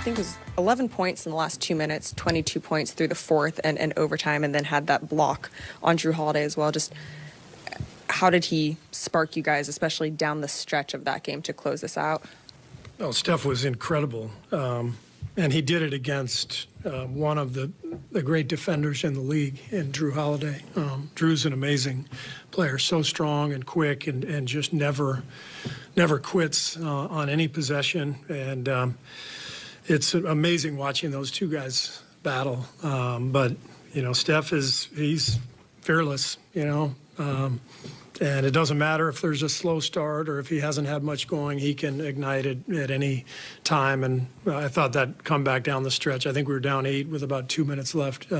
think it was 11 points in the last 2 minutes, 22 points through the fourth and overtime, and then had that block on Drew Holiday as well. Just how did he spark you guys, especially down the stretch of that game to close this out? Well, Steph was incredible, and he did it against one of the great defenders in the league in Drew Holiday. Drew's an amazing player, so strong and quick and just never quits on any possession. And it's amazing watching those two guys battle. But, you know, Steph he's fearless, you know. And it doesn't matter if there's a slow start or if he hasn't had much going, he can ignite it at any time. And I thought that comeback down the stretch, I think we were down 8 with about 2 minutes left.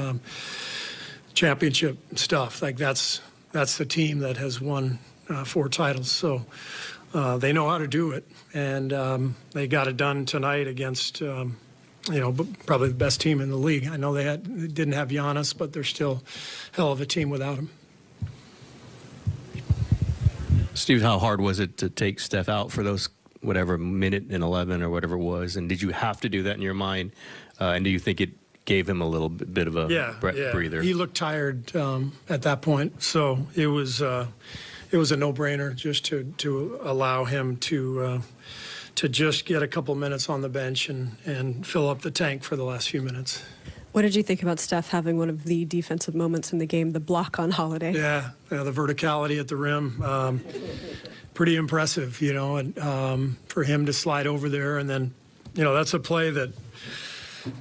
Championship stuff, like that's the team that has won 4 titles. So they know how to do it. And they got it done tonight against, you know, probably the best team in the league. I know they didn't have Giannis, but they're still a hell of a team without him. Steve, how hard was it to take Steph out for those, whatever, minute and 11 or whatever it was? And did you have to do that in your mind? And do you think it gave him a little bit of a breather? He looked tired at that point. So it was a no-brainer just to allow him to just get a couple minutes on the bench and fill up the tank for the last few minutes. What did you think about Steph having one of the defensive moments in the game, the block on Holiday? Yeah, the verticality at the rim, pretty impressive, you know, and for him to slide over there. And then, you know, that's a play that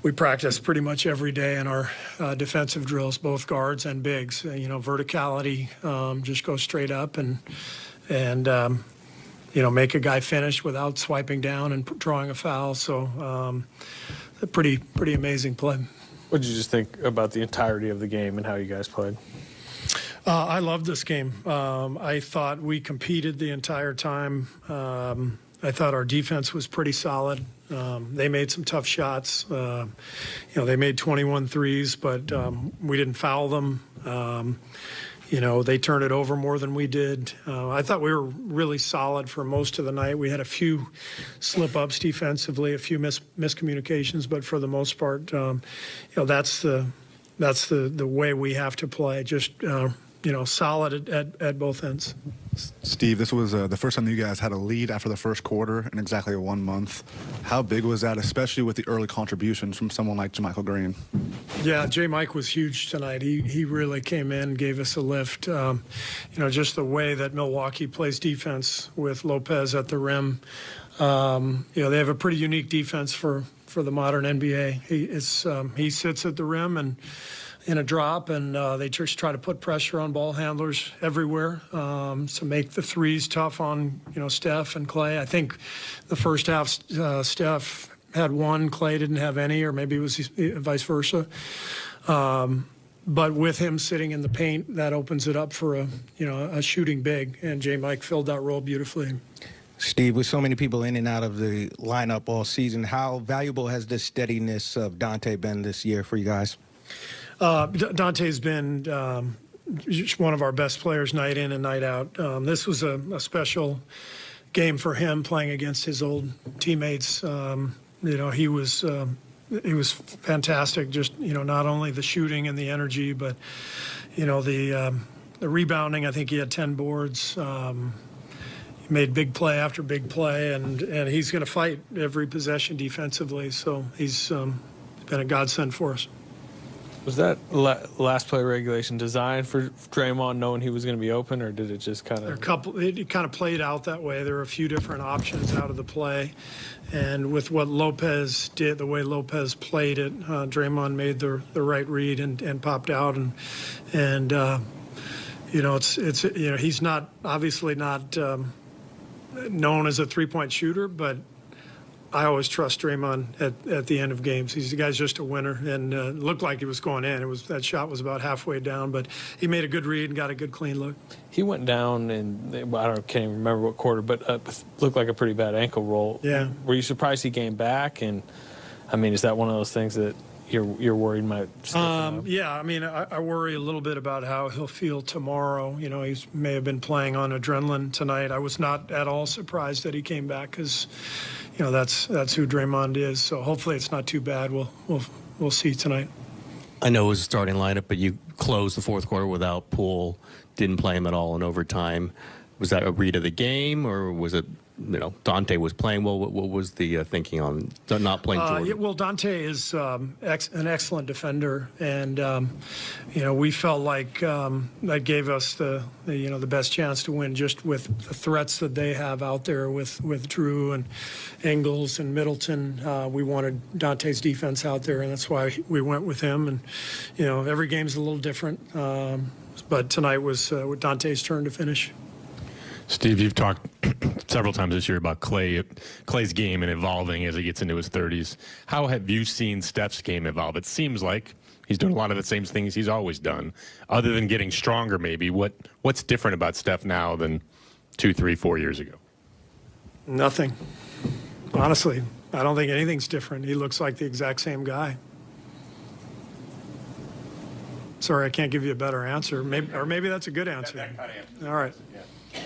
we practice pretty much every day in our defensive drills, both guards and bigs. You know, verticality, just go straight up and you know, make a guy finish without swiping down and drawing a foul. So a pretty amazing play. What did you just think about the entirety of the game and how you guys played? I loved this game. I thought we competed the entire time. I thought our defense was pretty solid. They made some tough shots. You know, they made 21 threes, but we didn't foul them. You know, they turned it over more than we did. I thought we were really solid for most of the night. We had a few slip-ups defensively, a few miscommunications, but for the most part, you know, that's the way we have to play. Just you know, solid at both ends. Steve, this was the first time you guys had a lead after the first quarter in exactly 1 month. How big was that, especially with the early contributions from someone like JaMychal Green? Yeah, J-Mike was huge tonight. He really came in, gave us a lift. You know, just the way that Milwaukee plays defense with Lopez at the rim. You know, they have a pretty unique defense for the modern NBA. He sits at the rim and in a drop, and they just try to put pressure on ball handlers everywhere to make the threes tough on, you know, Steph and Clay. I think the first half Steph had 1, Clay didn't have any, or maybe it was vice versa. But with him sitting in the paint, that opens it up for a shooting big, and J-Mike filled that role beautifully. Steve, with so many people in and out of the lineup all season, how valuable has the steadiness of Dante been this year for you guys? Dante's been just one of our best players night in and night out. This was a special game for him, playing against his old teammates. You know, he was fantastic. Just, you know, not only the shooting and the energy, but, you know, the rebounding. I think he had 10 boards. He made big play after big play, and he's going to fight every possession defensively. So he's been a godsend for us. Was that last play regulation designed for Draymond, knowing he was going to be open, or did it just kind of? It kind of played out that way. There were a few different options out of the play, and with what Lopez did, the way Lopez played it, Draymond made the right read and popped out, and you know, it's you know, he's obviously not known as a three-point shooter, but I always trust Draymond at the end of games. The guy's just a winner, and it looked like he was going in. That shot was about halfway down, but he made a good read and got a good clean look. He went down, and can't even remember what quarter, but looked like a pretty bad ankle roll. Yeah. Were you surprised he came back? And I mean, is that one of those things that you're worried might stiffen up? Yeah, I mean, I worry a little bit about how he'll feel tomorrow. You know, he may have been playing on adrenaline tonight. I was not at all surprised that he came back because, you know, that's who Draymond is. So hopefully it's not too bad. We'll see tonight. I know it was a starting lineup, but you closed the fourth quarter without Poole, didn't play him at all in overtime. Was that a read of the game, or was it, you know, Dante was playing well? What was the thinking on not playing Jordan? Yeah, well, Dante is an excellent defender, and you know, we felt like that gave us the best chance to win, just with the threats that they have out there with Drew and Ingles and Middleton. We wanted Dante's defense out there, and that's why we went with him. And you know, every game's a little different, but tonight was Dante's turn to finish. Steve, you've talked several times this year about Clay's game and evolving as he gets into his 30s. How have you seen Steph's game evolve? It seems like he's doing a lot of the same things he's always done, other than getting stronger maybe. What's different about Steph now than 2, 3, 4 years ago? Nothing. Honestly, I don't think anything's different. He looks like the exact same guy. Sorry, I can't give you a better answer. Maybe that's a good answer. That kind of answer. All right. Yeah.